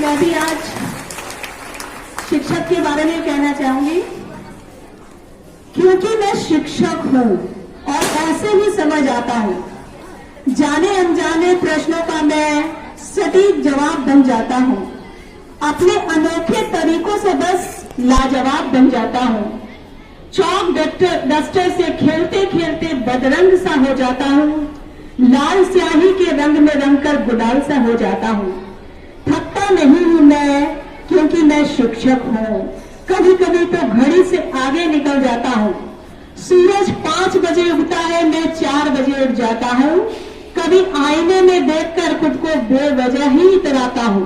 मैं भी आज शिक्षक के बारे में कहना चाहूंगी, क्योंकि मैं शिक्षक हूं और ऐसे ही समझ आता हूं। जाने अनजाने प्रश्नों का मैं सटीक जवाब बन जाता हूं। अपने अनोखे तरीकों से बस लाजवाब बन जाता हूं। चौक डस्टर से खेलते खेलते बदरंग सा हो जाता हूं। लाल स्याही के रंग में रंगकर गुलाल सा हो जाता हूं। थकता नहीं हूं मैं, क्योंकि मैं शिक्षक हूं। कभी कभी तो घड़ी से आगे निकल जाता हूं। सूरज 5 बजे उगता है, मैं 4 बजे उठ जाता हूं। कभी आईने में देखकर खुद को बेवजह ही इतराता हूं।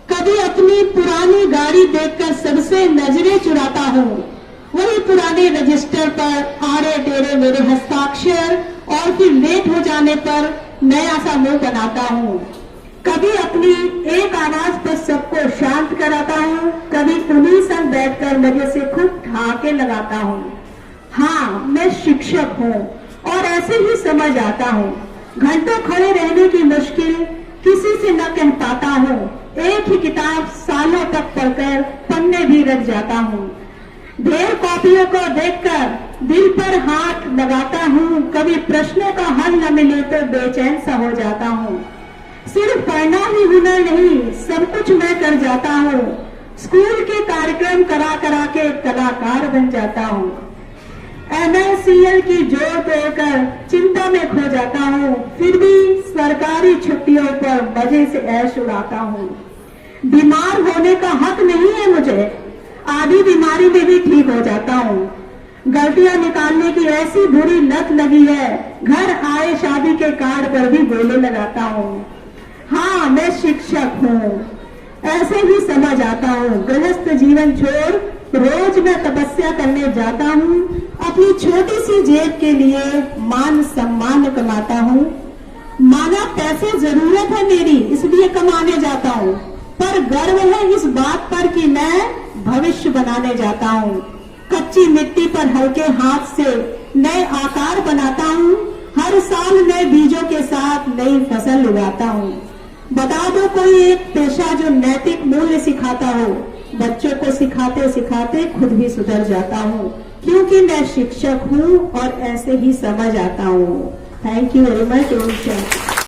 कभी अपनी पुरानी गाड़ी देखकर सबसे नजरें चुराता हूं। वही पुराने रजिस्टर पर आड़े टेढ़े मेरे हस्ताक्षर और फिर लेट हो जाने पर नया सा मुंह बनाता हूं। कभी अपनी एक आवाज पर सबको शांत कराता हूं। कभी उन्हीं संग बैठकर मजे से खूब ठहाके लगाता हूं। हाँ, मैं शिक्षक हूं और ऐसे ही समझ आता हूं। घंटों खड़े रहने की मुश्किल किसी से न कह पाता हूं। एक ही किताब सालों तक पढ़कर पन्ने भी रख जाता हूं। ढेर कॉपियों को देखकर दिल पर हाथ लगाता हूं। कभी प्रश्नों का हल न मिले तो बेचैन सा हो जाता हूं। सिर्फ पढ़ना ही हुनर नहीं, सब कुछ मैं कर जाता हूं। स्कूल के कार्यक्रम करा करा के कलाकार बन जाता हूं। MLCL की जोर तोड़कर चिंता में खो जाता हूं। फिर भी सरकारी छुट्टियों पर मजे से ऐश उड़ाता हूं। बीमार होने का हक नहीं है मुझे, आधी बीमारी में भी ठीक हो जाता हूँ। गलतियां निकालने की ऐसी बुरी लत लगी है, घर आए शादी के कार्ड पर भी बोले लगाता हूँ। हाँ, मैं शिक्षक हूँ, ऐसे ही समझ आता हूँ। गृहस्थ जीवन छोड़ रोज मैं तपस्या करने जाता हूँ। अपनी छोटी सी जेब के लिए मान सम्मान कमाता हूँ। माना पैसे जरूरत है मेरी, इसलिए कमाने जाता हूँ, पर गर्व है इस बात पर कि मैं भविष्य बनाने जाता हूँ। कच्ची मिट्टी पर हल्के हाथ से नए आकार बनाता हूँ। हर साल नए बीजों के साथ नई फसल उगाता हूँ। बता दो कोई एक पेशा जो नैतिक मूल्य सिखाता हो। बच्चों को सिखाते सिखाते खुद भी सुधर जाता हूँ, क्योंकि मैं शिक्षक हूँ और ऐसे ही समझ आता हूँ। Thank you very much.